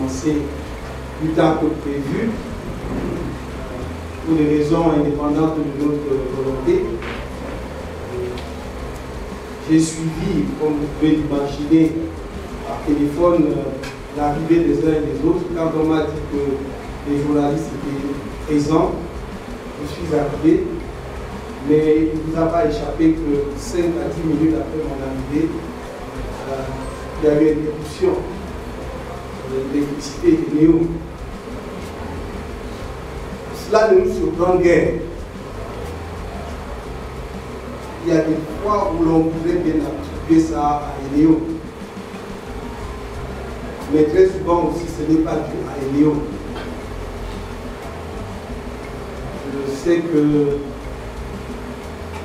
commencer plus tard que prévu, pour des raisons indépendantes de notre volonté. J'ai suivi, comme vous pouvez l'imaginer, par téléphone, l'arrivée des uns et des autres. Quand on m'a dit que les journalistes étaient présents, je suis arrivé, mais il ne vous a pas échappé que 5 à 10 minutes après mon arrivée, il y a eu une interruption de l'électricité de Néo. Cela ne nous surprend guère. Il y a des fois où l'on pouvait bien attribuer ça à Eléo. Mais très souvent aussi, ce n'est pas dû à Eléo. Je sais que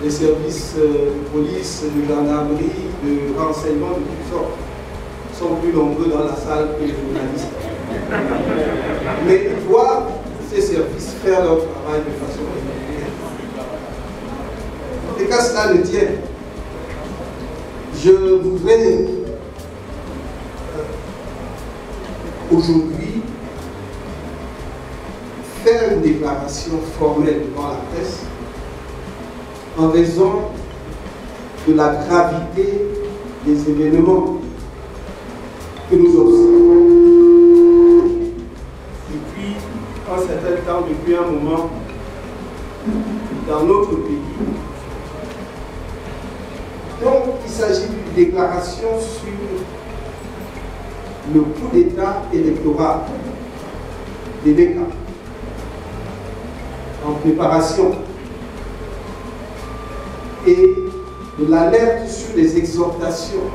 les services de police, de gendarmerie, de renseignement de toutes sortes sont plus nombreux dans la salle que les journalistes. Mais ils doivent, ces services, faire leur travail de façon exemplaire. Et qu'à cela ne tienne, je voudrais aujourd'hui faire une déclaration formelle devant la presse en raison de la gravité des événements que nous observons depuis un certain temps, depuis un moment, dans notre pays. Donc, il s'agit d'une déclaration sur le coup d'État électoral des DECA en préparation et de l'alerte sur les exhortations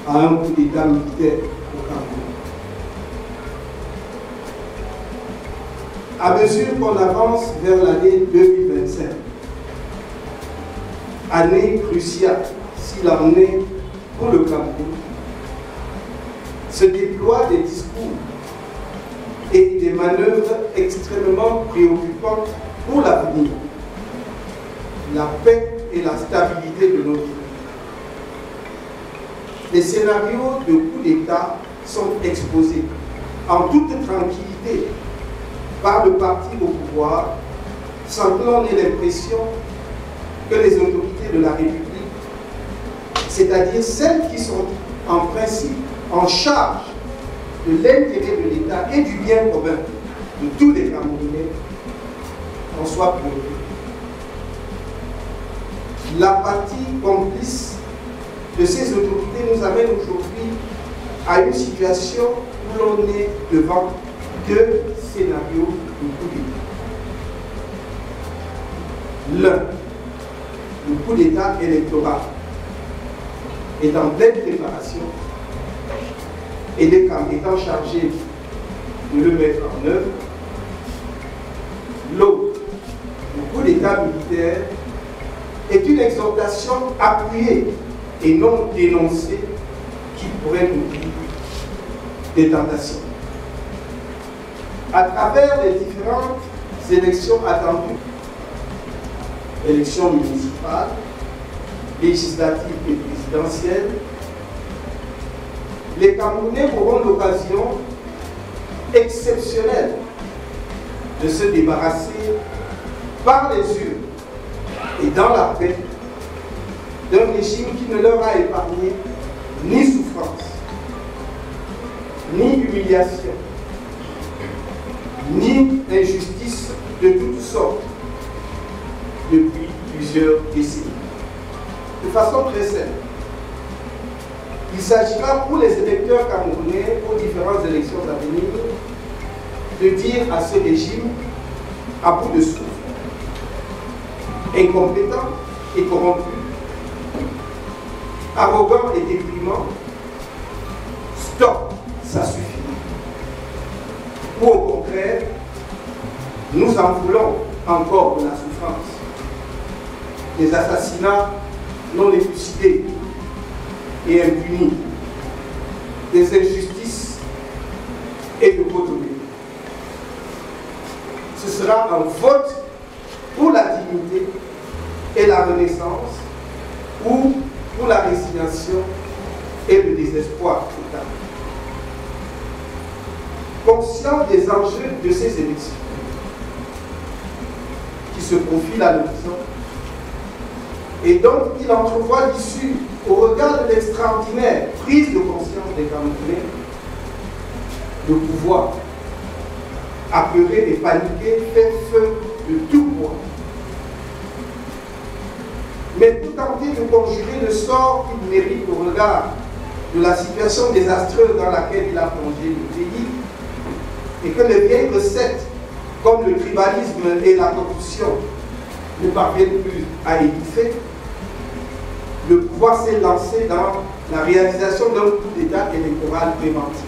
à un coup d'État militaire au Cameroun. À mesure qu'on avance vers l'année 2025, année cruciale, s'il en est pour le Cameroun, se déploient des discours et des manœuvres extrêmement préoccupantes pour l'avenir, la paix et la stabilité de notre pays. Les scénarios de coup d'État sont exposés en toute tranquillité par le parti au pouvoir, sans que l'on ait l'impression que les autorités de la République, c'est-à-dire celles qui sont en principe en charge de l'intérêt de l'État et du bien commun de tous les Camerounais, en soient préoccupés. La partie complice de ces autorités nous amène aujourd'hui à une situation où l'on est devant deux scénarios de coup d'État. L'un, le coup d'État électoral, est en pleine préparation et les camps étant chargés de le mettre en œuvre. L'autre, le coup d'État militaire, est une exhortation appuyée et non dénoncée qui pourrait nourrir des tentations. À travers les différentes élections attendues, élections municipales, législatives et présidentielles, les Camerounais auront l'occasion exceptionnelle de se débarrasser par les urnes et dans la paix d'un régime qui ne leur a épargné ni souffrance, ni humiliation, ni injustice de toutes sortes depuis plusieurs décennies. De façon très simple, il s'agira pour les électeurs camerounais aux différentes élections à venir de dire à ce régime à bout de souffle, incompétent et corrompu, arrogant et déprimant, stop, ça suffit. Ou au contraire, nous en voulons encore de la souffrance, des assassinats non élucidés et impunis, des injustices et de l'autorité. Ce sera un vote pour la dignité et la renaissance ou pour la résignation et le désespoir total. conscient des enjeux de ces élections qui se profilent à l'horizon et dont il entrevoit l'issue au regard de l'extraordinaire prise de conscience des Camerounais, le pouvoir, apeuré et paniqué, fait feu de tout bois. Mais pour tenter de conjurer le sort qu'il mérite au regard de la situation désastreuse dans laquelle il a plongé le pays, et que les vieilles recettes, comme le tribalisme et la corruption, ne parviennent plus à étouffer, le pouvoir s'est lancé dans la réalisation d'un coup d'État électoral préventif.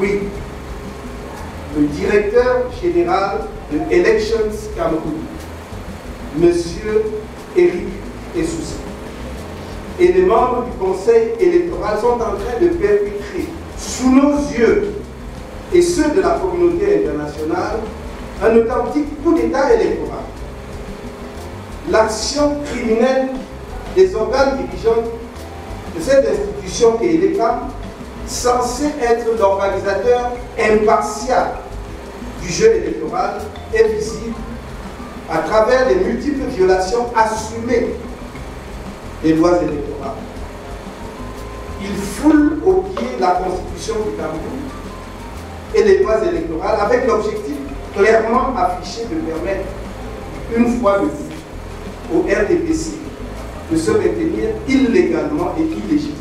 Oui, le directeur général de Elections Cameroun, M. Éric Essouci, et les membres du Conseil électoral sont en train de perpétrer sous nos yeux et ceux de la communauté internationale un authentique coup d'État électoral. L'action criminelle des organes dirigeants de cette institution et l'État, censé être l'organisateur impartial du jeu électoral, est visible à travers les multiples violations assumées des lois électorales. Il foule au pied la Constitution du Cameroun et les lois électorales avec l'objectif clairement affiché de permettre, une fois de plus, au RDPC de se maintenir illégalement et illégitimement